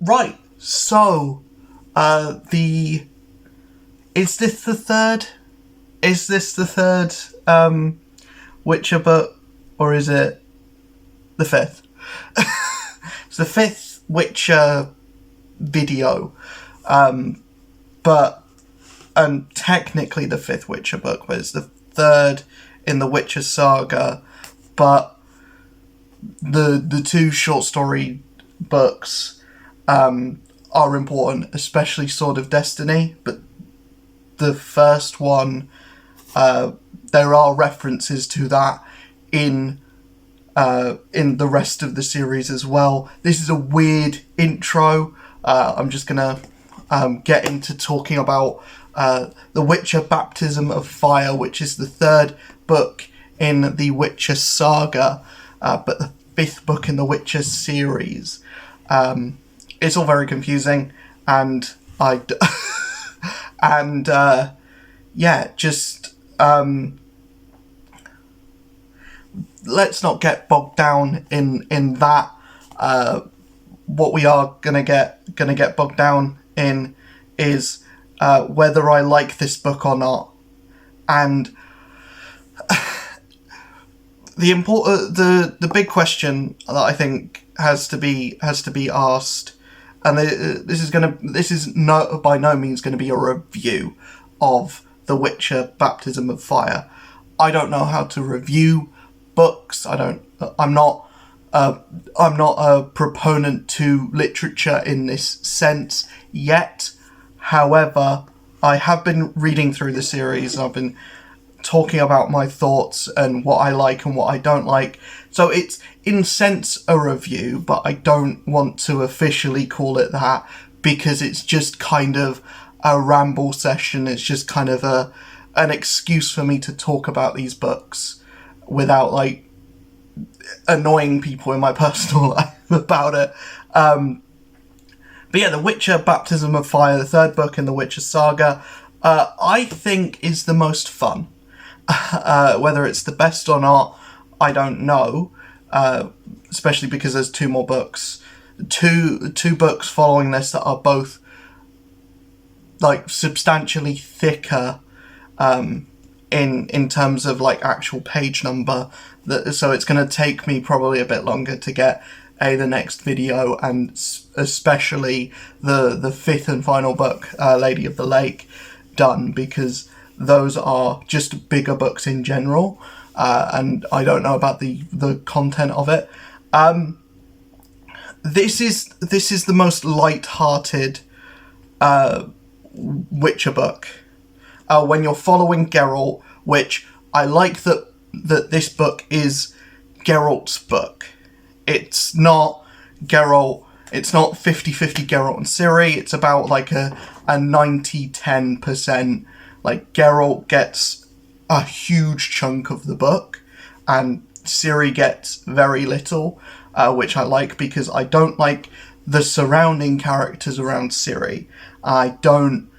Right. So, the is this the third? Is this the third Witcher book, or is it the fifth? It's the fifth Witcher video, but technically the fifth Witcher book, but it's the third in the Witcher saga. But the two short story books are important, especially Sword of Destiny. But the first one, there are references to that in the rest of the series as well. This is a weird intro. I'm just gonna get into talking about The Witcher Baptism of Fire, which is the third book in the Witcher saga, but the fifth book in the Witcher series. It's all very confusing, and let's not get bogged down in that. What we are gonna get bogged down in is whether I like this book or not, and the big question that I think has to be asked, and this is by no means going to be a review of The Witcher Baptism of Fire. I don't know how to review books. I'm not a proponent to literature in this sense yet. However, I have been reading through the series. I've been talking about my thoughts and what I like and what I don't like. So it's in sense a review, but I don't want to officially call it that, because it's just kind of a ramble session. It's just kind of an excuse for me to talk about these books without like annoying people in my personal life about it. But yeah, The Witcher Baptism of Fire, the third book in the Witcher saga, I think is the most fun. Whether it's the best or not, I don't know. Especially because there's two more books. Two books following this that are both like substantially thicker in terms of like actual page number. So it's going to take me probably a bit longer to get the next video, and especially the fifth and final book, Lady of the Lake, done, because those are just bigger books in general, and I don't know about the content of it. This is the most light-hearted Witcher book. When you're following Geralt, which I like that this book is Geralt's book. It's not Geralt. It's not 50-50 Geralt and Ciri. It's about like a 90-10%. Like, Geralt gets a huge chunk of the book, and Ciri gets very little, which I like, because I don't like the surrounding characters around Ciri. I don't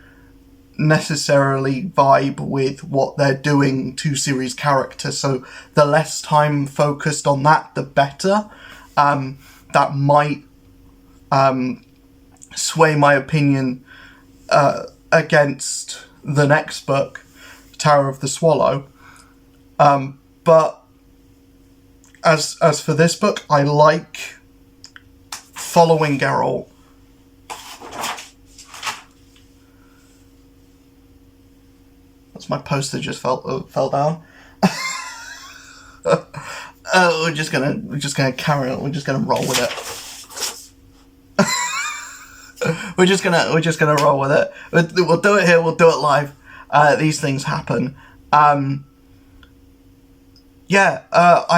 necessarily vibe with what they're doing to Ciri's character, so the less time focused on that, the better. That might sway my opinion against the next book, Tower of the Swallow. But as for this book, I like following Geralt. That's my poster just fell down. We're just gonna carry on. We're just gonna roll with it. we're just gonna roll with it. We'll do it here. We'll do it live. These things happen. I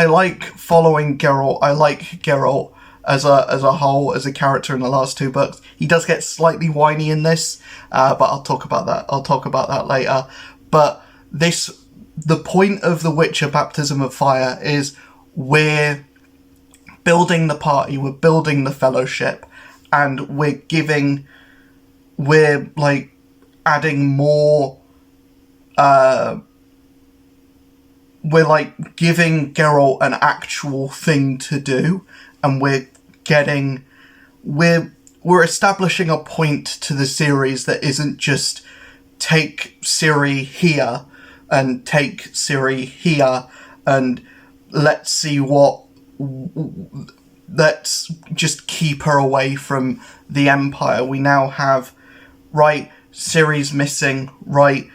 like following Geralt. I like Geralt as a whole, as a character in the last two books. He does get slightly whiny in this, but I'll talk about that later. But the point of The Witcher Baptism of Fire is we're building the party, we're building the fellowship, and we're like adding more, we're like giving Geralt an actual thing to do, and we're we're establishing a point to the series that isn't just take Ciri here and take Ciri here and let's see what... let's just keep her away from the Empire. We now have, right, Ciri's missing, right,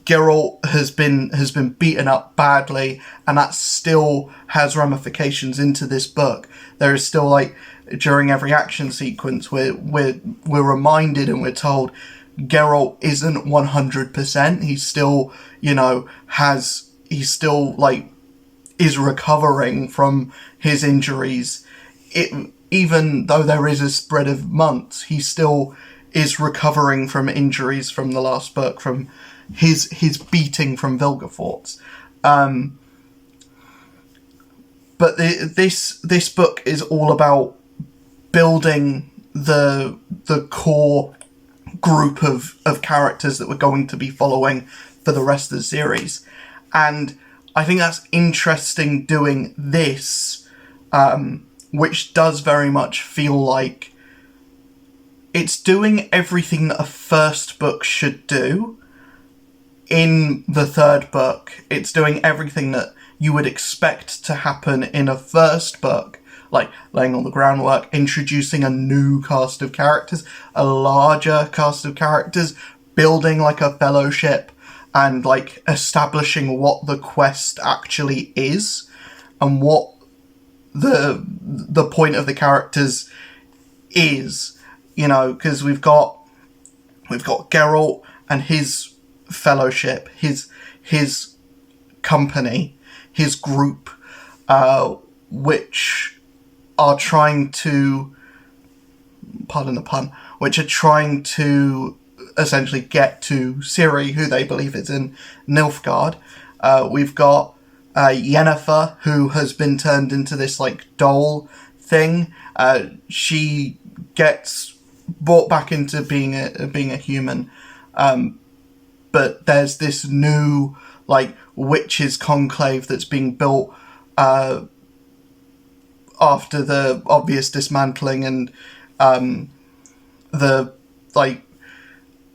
Geralt has been beaten up badly, and that still has ramifications into this book. There is still, like, during every action sequence, we're reminded and we're told Geralt isn't 100%. He's still, he's still, like, is recovering from his injuries. Even though there is a spread of months, he still is recovering from injuries from the last book, from his beating from Vilgefortz. But this book is all about building the core group of characters that we're going to be following for the rest of the series. And I think that's interesting doing this, which does very much feel like it's doing everything that a first book should do. In the third book, it's doing everything that you would expect to happen in a first book, like laying all the groundwork, introducing a new cast of characters, a larger cast of characters, building like a fellowship, and like establishing what the quest actually is and what the point of the characters is, because we've got Geralt and his fellowship, his company, his group, which are trying to, pardon the pun, which are trying to essentially get to Ciri, who they believe is in Nilfgaard. We've got Yennefer, who has been turned into this like doll thing. She gets brought back into being a human, but there's this new like witches conclave that's being built after the obvious dismantling and the like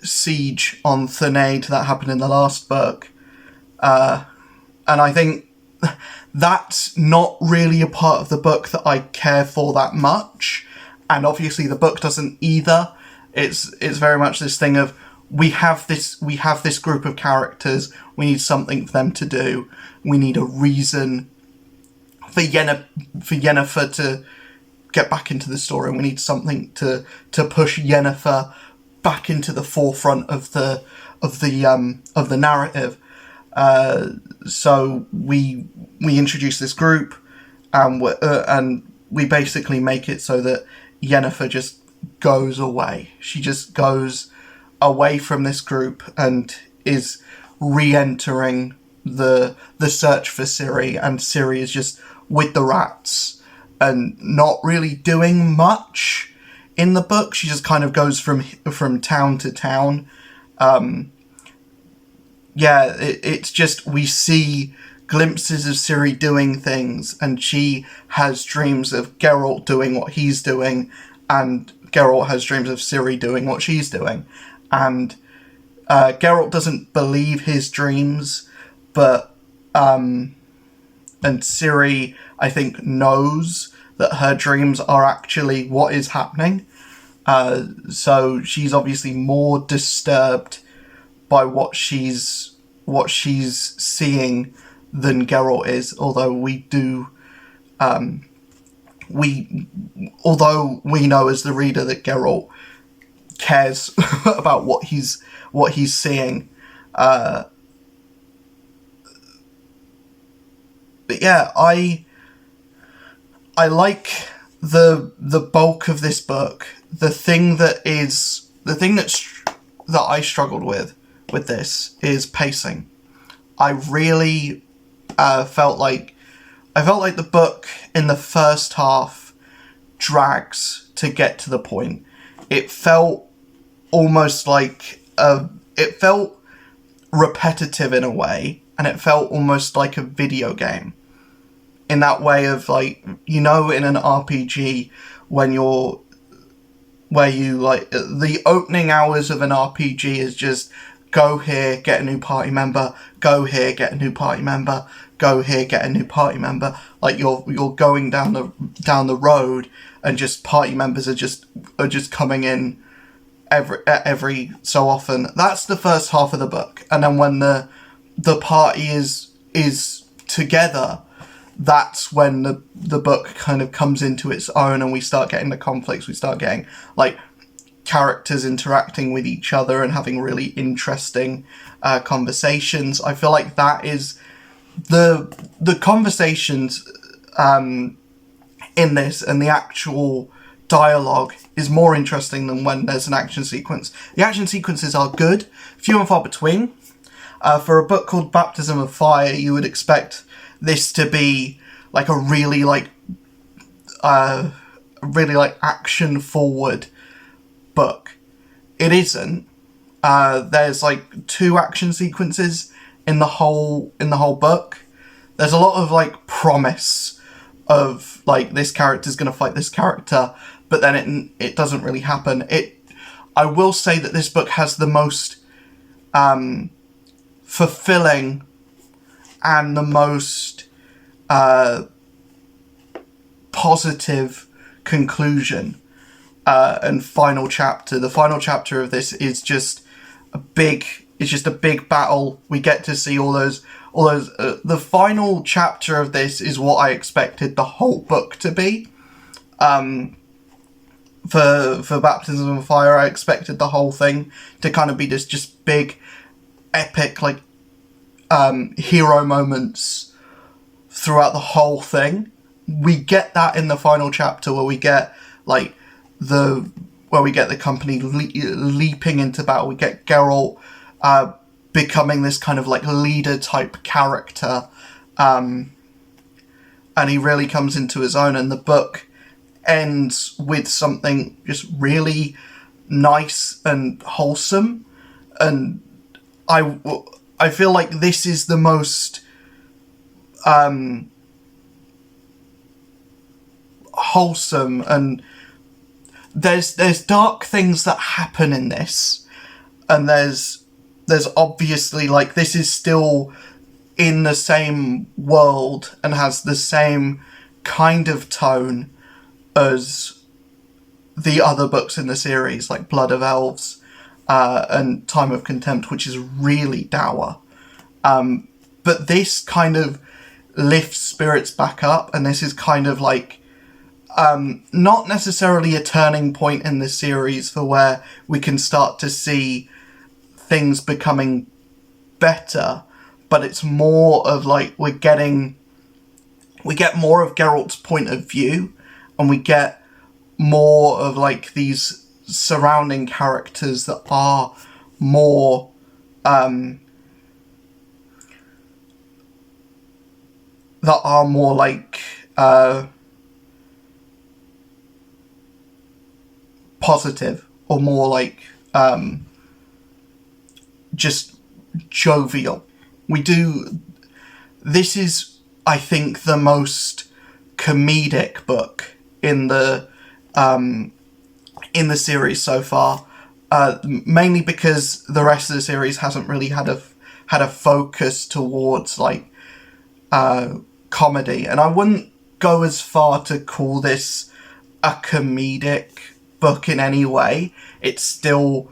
siege on Thanaid that happened in the last book, and I think that's not really a part of the book that I care for that much, and obviously the book doesn't either. It's very much this thing of we have this group of characters, we need something for them to do, we need a reason for Yennefer to get back into the story, and we need something to push Yennefer back into the forefront of the narrative. So we introduce this group, and we basically make it so that Yennefer just goes away. She just goes away from this group and is re-entering the search for Ciri, and Ciri is just with the rats and not really doing much in the book. She just kind of goes from town to town. It's just we see glimpses of Ciri doing things, and she has dreams of Geralt doing what he's doing, and Geralt has dreams of Ciri doing what she's doing. And Geralt doesn't believe his dreams, but and Ciri, I think, knows that her dreams are actually what is happening. So she's obviously more disturbed by what she's seeing than Geralt is, although we know as the reader that Geralt cares about what he's seeing. But yeah, I like the bulk of this book. The thing that I struggled with this is pacing. I really felt like the book in the first half drags to get to the point. It felt almost like it felt repetitive in a way, and it felt almost like a video game. in that way of like, you know, in an RPG when where you like the opening hours of an RPG is just go here, get a new party member, go here, get a new party member, go here, get a new party member. Like you're going down the road, and just party members are just coming in every so often. That's the first half of the book, and then when the party is together, that's when the book kind of comes into its own, and we start getting the conflicts. We start getting like characters interacting with each other and having really interesting conversations. I feel like that is the conversations in this, and the actual dialogue is more interesting than when there's an action sequence. The action sequences are good, few and far between. For a book called Baptism of Fire, you would expect this to be like a really action forward book. It isn't. There's like 2 action sequences in the whole book. There's a lot of like promise of like this character's going to fight this character, but then it doesn't really happen. I will say that this book has the most fulfilling and the most positive conclusion and final chapter. The final chapter of this is just a big battle. We get to see all those. The final chapter of this is what I expected the whole book to be. For Baptism of Fire, I expected the whole thing to kind of be this just big, epic, like hero moments throughout the whole thing. We get that in the final chapter, where we get the company leaping into battle. We get Geralt becoming this kind of like leader type character, and he really comes into his own, and the book ends with something just really nice and wholesome. And I feel like this is the most wholesome, and there's dark things that happen in this, and there's obviously like this is still in the same world and has the same kind of tone as the other books in the series, like Blood of Elves and Time of Contempt, which is really dour. But this kind of lifts spirits back up, and this is kind of like not necessarily a turning point in the series for where we can start to see things becoming better, but it's more of like we get more of Geralt's point of view, and we get more of like these surrounding characters that are more like positive, or more like just jovial. This is, I think, the most comedic book in the series so far, mainly because the rest of the series hasn't really had a focus towards like comedy, and I wouldn't go as far to call this a comedic book in any way. It's still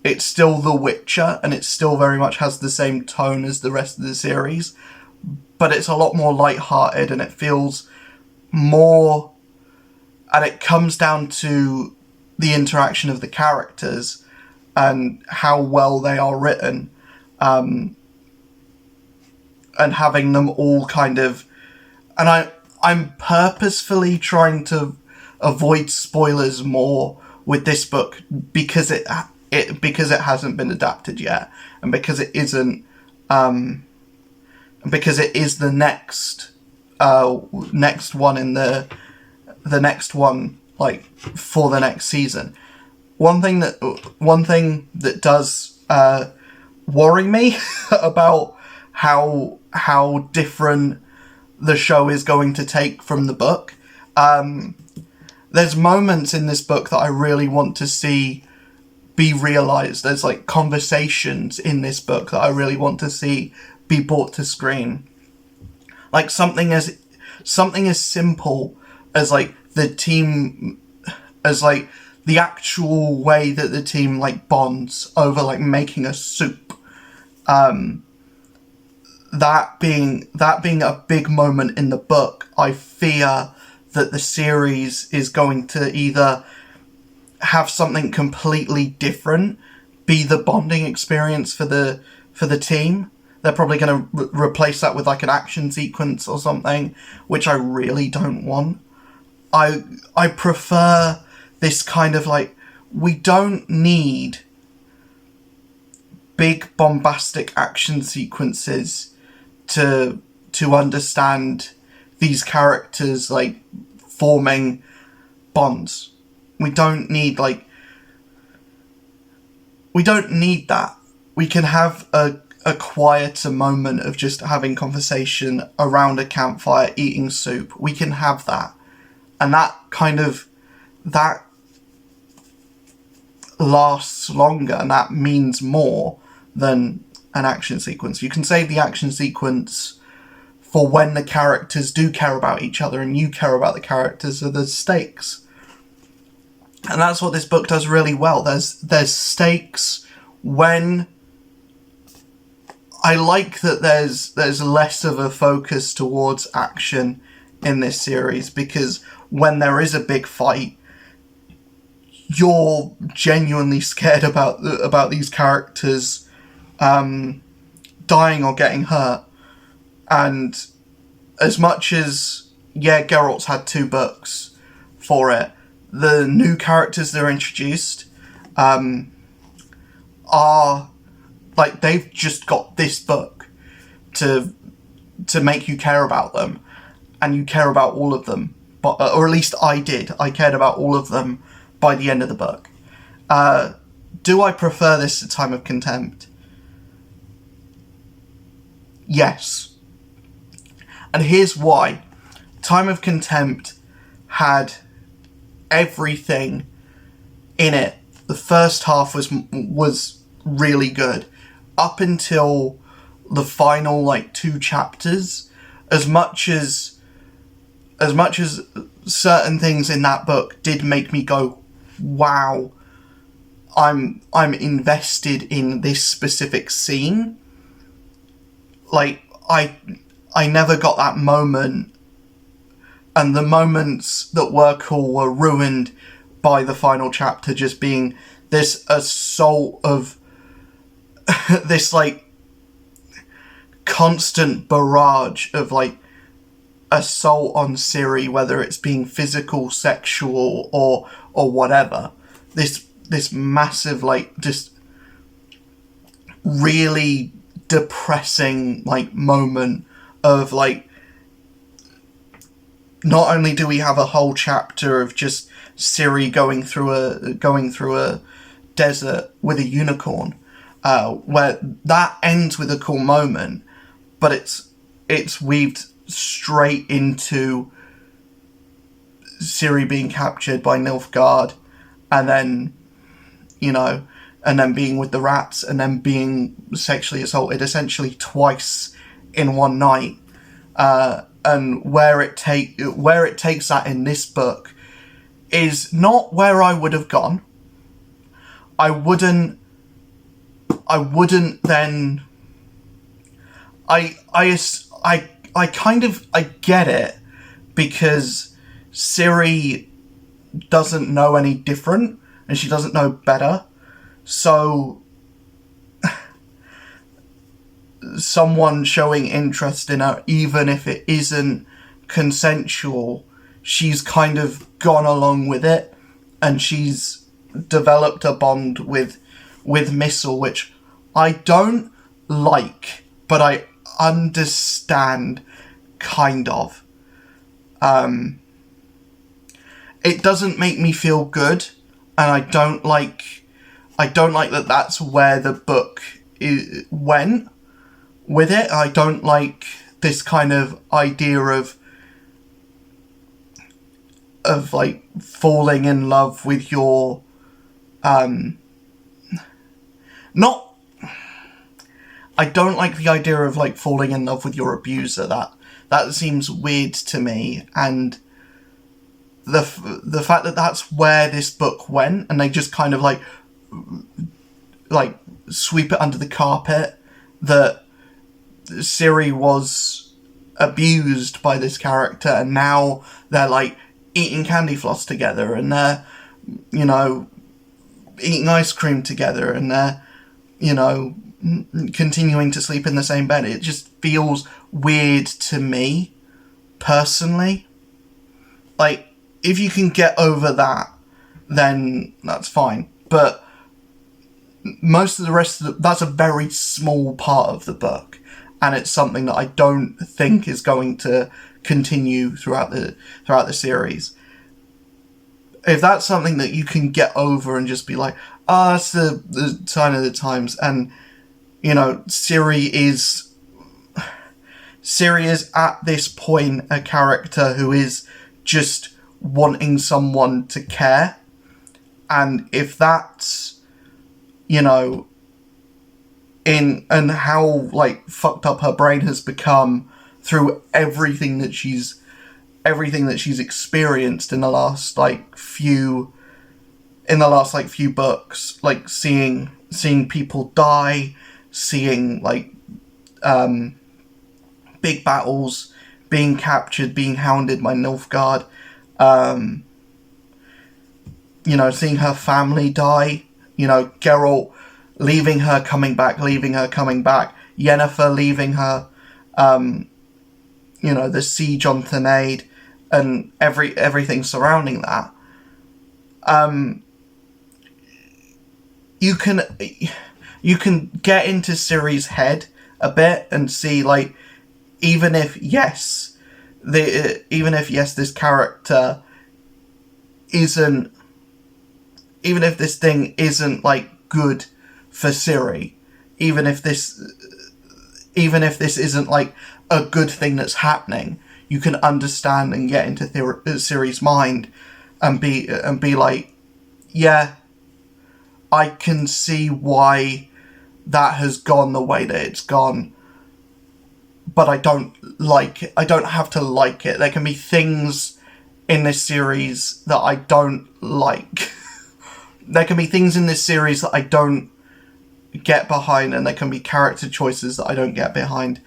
The Witcher, and it still very much has the same tone as the rest of the series, but it's a lot more lighthearted, and it feels more, and it comes down to the interaction of the characters and how well they are written, and having them all kind of, and I'm purposefully trying to avoid spoilers more with this book because it hasn't been adapted yet, and because it isn't, because it is the next one in the next one, like for the next season. One thing that does worry me about how different the show is going to take from the book. There's moments in this book that I really want to see be realised. There's like conversations in this book that I really want to see be brought to screen. Like something as simple as like the team, as like the actual way that the team like bonds over like making a soup. That being a big moment in the book, I fear that the series is going to either have something completely different be the bonding experience for the team. They're probably going to replace that with like an action sequence or something, which I really don't want. I prefer this kind of like, we don't need big bombastic action sequences to understand these characters like forming bonds. We don't need that. We can have a quieter moment of just having conversation around a campfire eating soup. We can have that, and that lasts longer, and that means more than an action sequence. You can save the action sequence for when the characters do care about each other and you care about the characters, so there's stakes. And that's what this book does really well. There's stakes when... I like that there's less of a focus towards action in this series, because when there is a big fight, you're genuinely scared about these characters dying or getting hurt. And as much as, Geralt's had 2 books for it, the new characters that are introduced are, like, they've just got this book to make you care about them, and you care about all of them, but or at least I did. I cared about all of them by the end of the book. Do I prefer this to Time of Contempt? Yes. And here's why. Time of Contempt had everything in it. The first half was really good. Up until the final, like, 2 chapters, as much as certain things in that book did make me go, wow, I'm invested in this specific scene. Like, I never got that moment, and the moments that were cool were ruined by the final chapter just being this assault of this, like, constant barrage of, like, assault on Ciri, whether it's being physical, sexual, or whatever. This massive, like, just really depressing, like, moment of, like, not only do we have a whole chapter of just Ciri going through a desert with a unicorn, where that ends with a cool moment, but it's weaved straight into Ciri being captured by Nilfgaard, and then, and then being with the rats, and then being sexually assaulted essentially twice in one night. And where it takes that in this book is not where I would have gone. I wouldn't then. I get it, because Ciri doesn't know any different, and she doesn't know better. So someone showing interest in her, even if it isn't consensual, she's kind of gone along with it, and she's developed a bond with Missile, which I don't like, but I understand, kind of. It doesn't make me feel good, and I don't like that that's where the book went with it. I don't like this kind of idea of like falling in love with your not I don't like the idea of like falling in love with your abuser. That seems weird to me, and the fact that that's where this book went, and they just kind of like sweep it under the carpet that Ciri was abused by this character, and now they're like eating candy floss together, and they're, you know, eating ice cream together, and they're, you know, continuing to sleep in the same bed. It just feels weird to me, personally. Like, if you can get over that, then that's fine. But most of the rest of that's a very small part of the book, and it's something that I don't think is going to continue throughout the series. If that's something that you can get over and just be like, oh, that's the sign of the times, and, you know, Ciri is at this point a character who is just wanting someone to care, and if that's, you know, and how like fucked up her brain has become through everything that she's experienced in the last few books, like seeing people die, seeing big battles, being captured, being hounded by Nilfgaard, you know, seeing her family die, you know, Geralt leaving her, coming back, Yennefer leaving her, you know, the siege on Thanaid, and everything surrounding that. You can get into Ciri's head a bit and see, like, even if yes, this character isn't, even if this thing isn't like good for Ciri, even if this isn't like a good thing that's happening, you can understand and get into Ciri's mind and be like, yeah, I can see why that has gone the way that it's gone, but I don't like it. I don't have to like it. There can be things in this series that I don't like. There can be things in this series that I don't get behind, and there can be character choices that I don't get behind.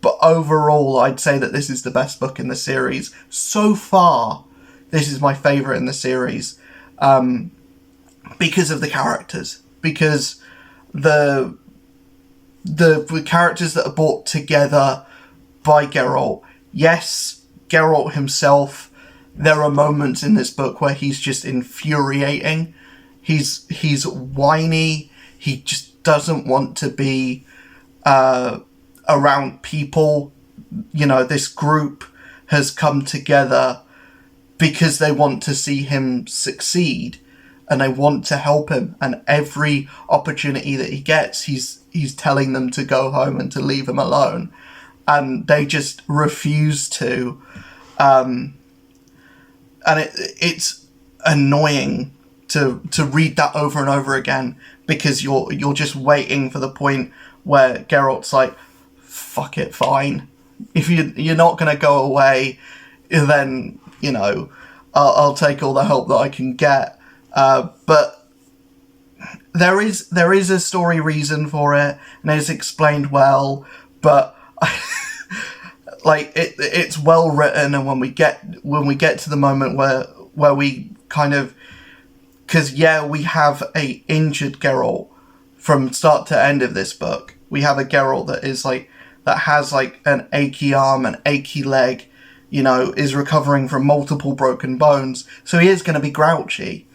But overall, I'd say that this is the best book in the series. So far, this is my favourite in the series. Because of the characters. Because the characters that are brought together by Geralt. Yes, Geralt himself, there are moments in this book where he's just infuriating. He's whiny. He just doesn't want to be around people. You know, this group has come together because they want to see him succeed, and they want to help him, and every opportunity that he gets, he's telling them to go home and to leave him alone, and they just refuse to. And it's annoying to read that over and over again, because you're just waiting for the point where Geralt's like, fuck it, fine. If you're not going to go away, then, you know, I'll take all the help that I can get. But there is a story reason for it, and it's explained well, but like it's well written, and when we get to the moment where we kind of, because yeah, we have a injured Geralt from start to end of this book. We have a Geralt that has like an achy arm, an achy leg, you know, is recovering from multiple broken bones, so he is going to be grouchy.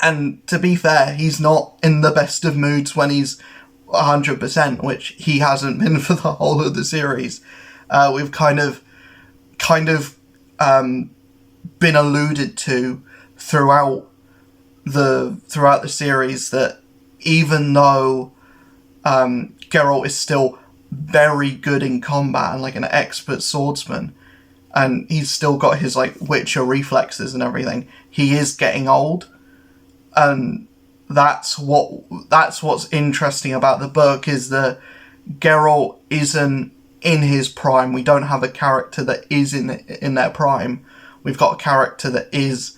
And to be fair, he's not in the best of moods when he's 100%, which he hasn't been for the whole of the series. We've kind of been alluded to throughout the series that even though Geralt is still very good in combat and like an expert swordsman, and he's still got his like Witcher reflexes and everything. He is getting old, and that's what's interesting about the book, is that Geralt isn't in his prime. We don't have a character that is in their prime. We've got a character that is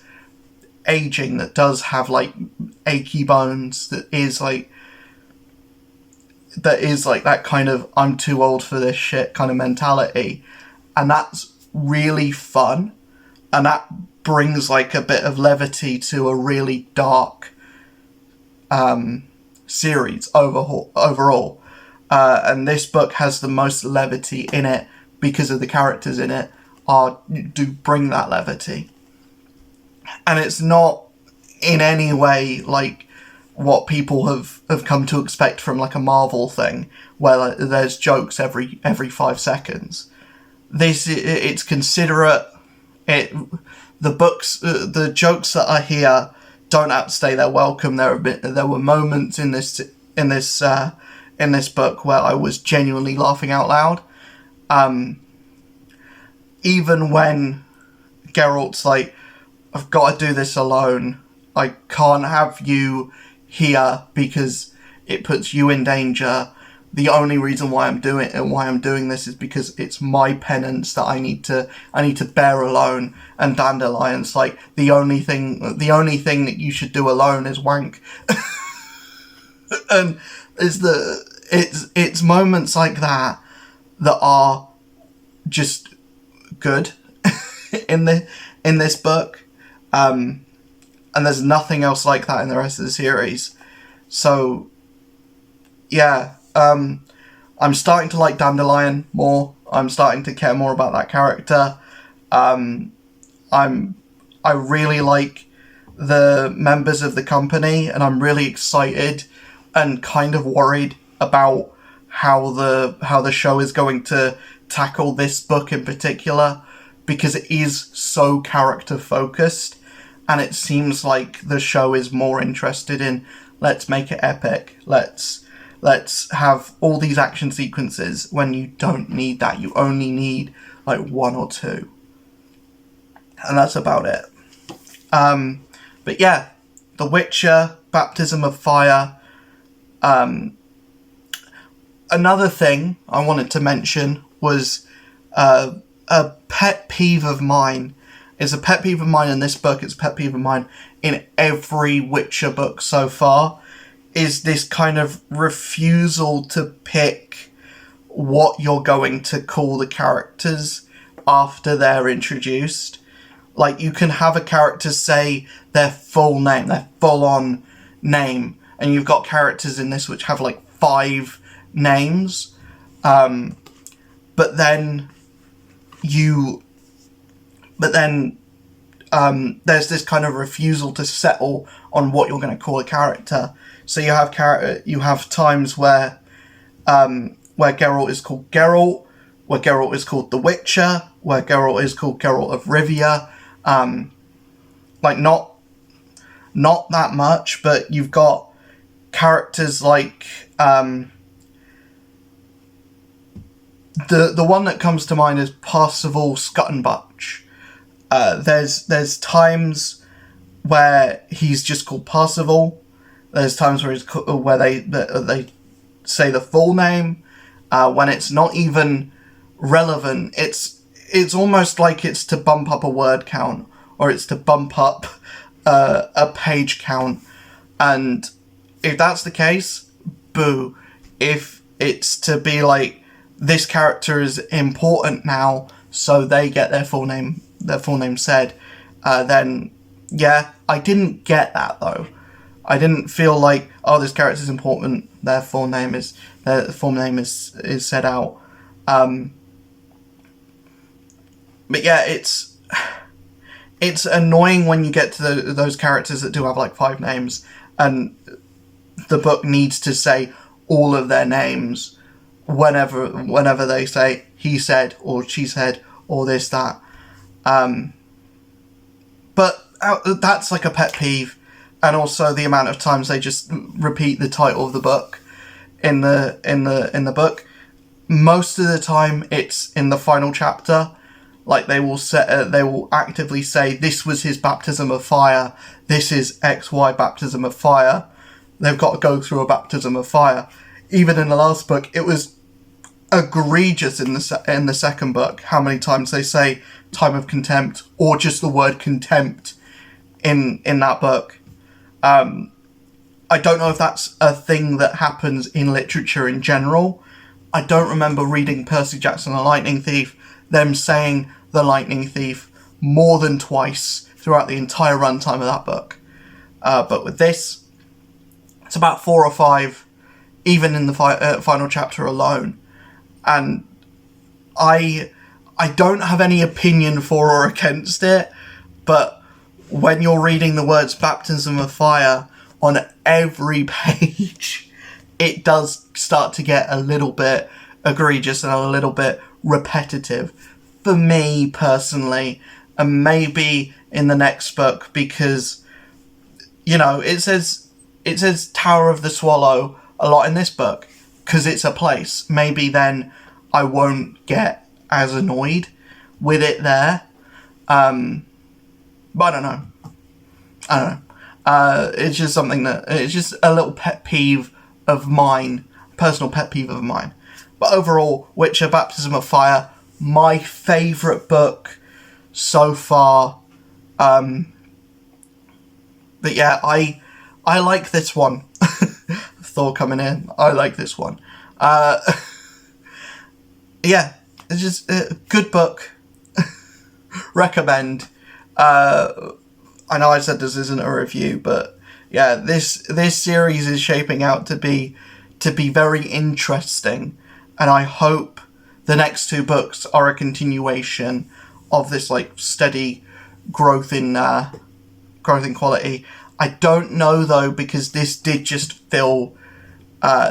aging, that does have like achy bones, that is like that kind of I'm too old for this shit kind of mentality, and that's really fun, and that brings like a bit of levity to a really dark series overall. And this book has the most levity in it because of the characters in it do bring that levity. And it's not in any way like what people have come to expect from like a Marvel thing, where there's jokes every 5 seconds. It's considerate. The jokes that are here don't outstay their welcome. There were moments in this book where I was genuinely laughing out loud. Even when Geralt's like, I've got to do this alone. I can't have you here because it puts you in danger. The only reason why I'm doing this is because it's my penance that I need to bear alone. And Dandelion's like, the only thing that you should do alone is wank. And it's moments like that are just good in this book. And there's nothing else like that in the rest of the series. So yeah, I'm starting to like Dandelion more. I'm starting to care more about that character. I really like the members of the company, and I'm really excited and kind of worried about how the show is going to tackle this book in particular, because it is so character focused, and it seems like the show is more interested in, let's make it epic, let's have all these action sequences, when you don't need that. You only need like 1 or 2, and that's about it. But yeah, The Witcher, Baptism of Fire. Another thing I wanted to mention was a pet peeve of mine. It's a pet peeve of mine in this book. It's a pet peeve of mine in every Witcher book so far, is this kind of refusal to pick what you're going to call the characters after they're introduced. Like, you can have a character say their full name, their full-on name, and you've got characters in this which have like 5 names, but then there's this kind of refusal to settle on what you're going to call a character. So you have times where Geralt is called Geralt, where Geralt is called the Witcher, where Geralt is called Geralt of Rivia. Like, not that much, but you've got characters like the one that comes to mind is Percival Scuttenbutch. There's times where he's just called Percival. There's times where they say the full name, when it's not even relevant. It's almost like it's to bump up a word count, or it's to bump up a page count. And if that's the case, boo. If it's to be like, this character is important now, so they get their full name said, then yeah, I didn't get that though. I didn't feel like, oh, this character is important, their full name is said out. But yeah, it's annoying when you get to those characters that do have like 5 names, and the book needs to say all of their names whenever they say he said or she said or this, that. But that's like a pet peeve. And also the amount of times they just repeat the title of the book in the book. most of the time it's in the final chapter. Like they will actively say this was his baptism of fire, this is XY baptism of fire. They've got to go through a baptism of fire. Even in the last book, it was egregious in the second book how many times they say time of contempt or just the word contempt in that book. I don't know if that's a thing that happens in literature in general. I don't remember reading Percy Jackson and the Lightning Thief, them saying the Lightning Thief more than twice throughout the entire runtime of that book. But with this, it's about 4 or 5, even in the final chapter alone. And I don't have any opinion for or against it, but when you're reading the words baptism of fire on every page, it does start to get a little bit egregious and a little bit repetitive for me personally, and maybe in the next book, because, you know, it says Tower of the Swallow a lot in this book because it's a place. Maybe then I won't get as annoyed with it there. But I don't know. It's just something it's just a little pet peeve of mine, personal pet peeve of mine. But overall, Witcher Baptism of Fire, my favourite book so far. But yeah, I like this one. Thor coming in. I like this one. Yeah, it's just a good book. Recommend. I know I said this isn't a review, but yeah, this series is shaping out to be very interesting, and I hope the next 2 books are a continuation of this like steady growth in quality. I don't know though, because this did just feel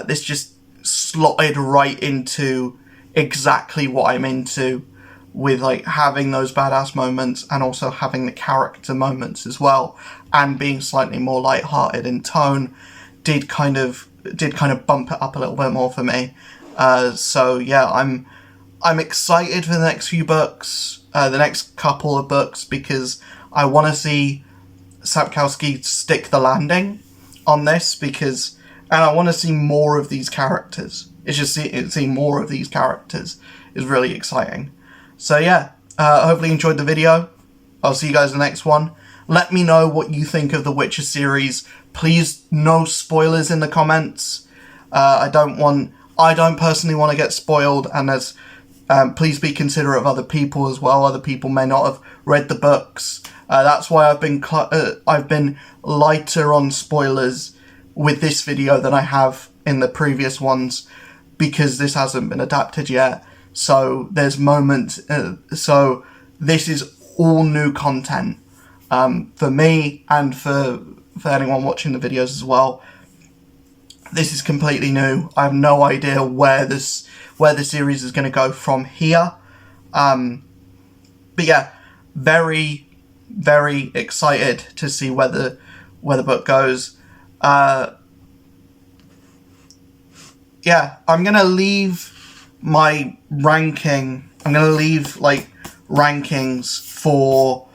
this just slotted right into exactly what I'm into, with like having those badass moments and also having the character moments as well, and being slightly more lighthearted in tone did kind of bump it up a little bit more for me. So yeah, I'm excited for the next few books, the next couple of books, because I want to see Sapkowski stick the landing on this, and I want to see more of these characters. It's just seeing more of these characters is really exciting. So yeah, hopefully you enjoyed the video. I'll see you guys in the next one. Let me know what you think of the Witcher series. Please, no spoilers in the comments. I don't personally want to get spoiled, and please be considerate of other people as well. Other people may not have read the books. That's why I've been lighter on spoilers with this video than I have in the previous ones, because this hasn't been adapted yet. So there's moments. So this is all new content for me and for anyone watching the videos as well. This is completely new. I have no idea where the series is going to go from here. But yeah, very, very excited to see where the book goes. Yeah, I'm going to leave my ranking. I'm going to leave like rankings for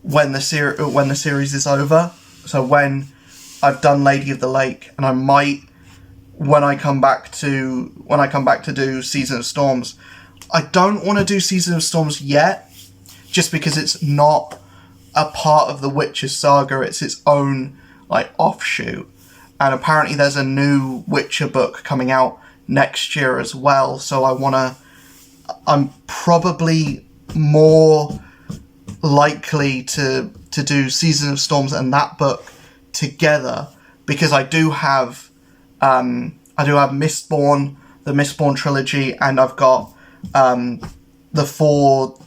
when the series is over. So when I've done Lady of the Lake, and I might, when I come back to do Season of Storms. I don't want to do Season of Storms yet, just because it's not a part of the Witcher saga. It's its own like offshoot, and apparently there's a new Witcher book coming out next year as well. So I'm probably more likely to do Season of Storms and that book together, because I do have Mistborn, the Mistborn trilogy, and I've got the 4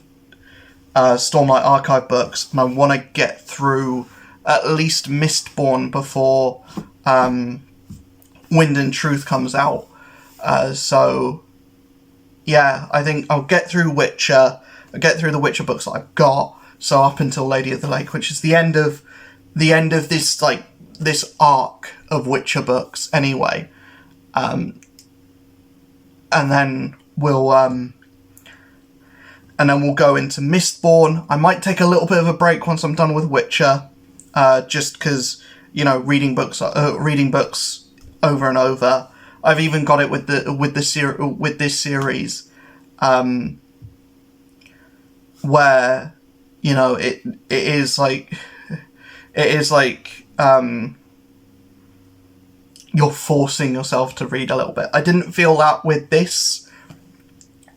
Stormlight Archive books, and I want to get through at least Mistborn before Wind and Truth comes out. So yeah, I think I'll get through Witcher. I'll get through the Witcher books that I've got. So up until Lady of the Lake, which is the end of this this arc of Witcher books anyway. And then we'll go into Mistborn. I might take a little bit of a break once I'm done with Witcher, just because, you know, reading books over and over. I've even got it with this series, where, you know, it is like you're forcing yourself to read a little bit. I didn't feel that with this,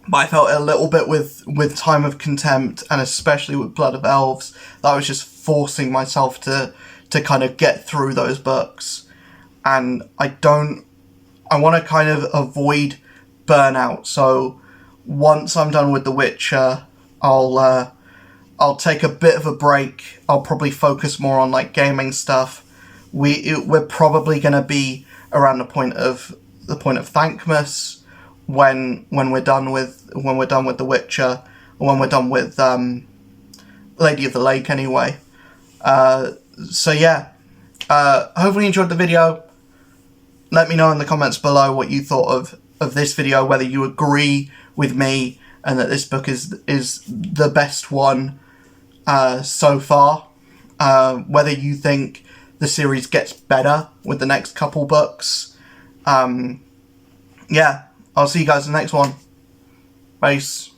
but I felt it a little bit with Time of Contempt, and especially with Blood of Elves, that I was just forcing myself to kind of get through those books. And I want to kind of avoid burnout. So once I'm done with The Witcher, I'll take a bit of a break. I'll probably focus more on like gaming stuff. We're probably going to be around the point of Thankmas when we're done with The Witcher, or when we're done with Lady of the Lake anyway. So yeah, hopefully you enjoyed the video. Let me know in the comments below what you thought of this video, whether you agree with me and that this book is the best one so far, whether you think the series gets better with the next couple books. Yeah, I'll see you guys in the next one. Peace.